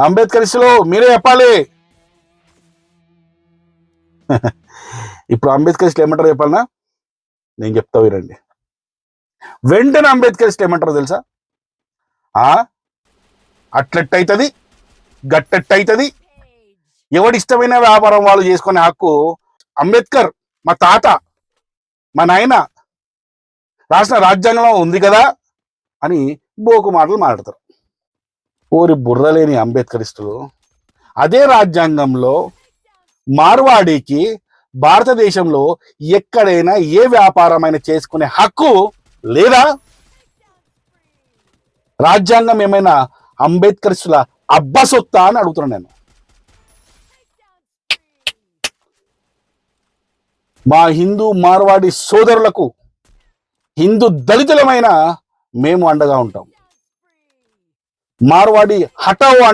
అంబేద్కరిస్టులు మీరే చెప్పాలి. ఇప్పుడు అంబేద్కరిస్టులు ఏమంటారో చెప్పాలనా? నేను చెప్తా వినండి. వెంటనే అంబేద్కరిస్టులు ఏమంటారో తెలుసా? అట్లెట్టయితుంది, గట్టెట్టయితుంది, ఎవడిష్టమైన వ్యాపారం వాళ్ళు చేసుకునే హక్కు అంబేద్కర్ మా తాత మా నాయన రాసిన రాజ్యాంగంలో ఉంది కదా అని బోకు మాటలు మాట్లాడతారు. ఓరి బుర్రలేని అంబేద్కరిస్టులు అదే రాజ్యాంగంలో మార్వాడికి భారతదేశంలో ఎక్కడైనా ఏ వ్యాపారమైనా చేసుకునే హక్కు లేదా? రాజ్యాంగం ఏమైనా అంబేద్కరిస్టుల అబ్బసొత్తా అని అడుగుతున్నాను నేను. మా హిందూ మార్వాడి సోదరులకు హిందూ దళితులమైన మేము అండగా ఉంటాం. మార్వాడి హఠావో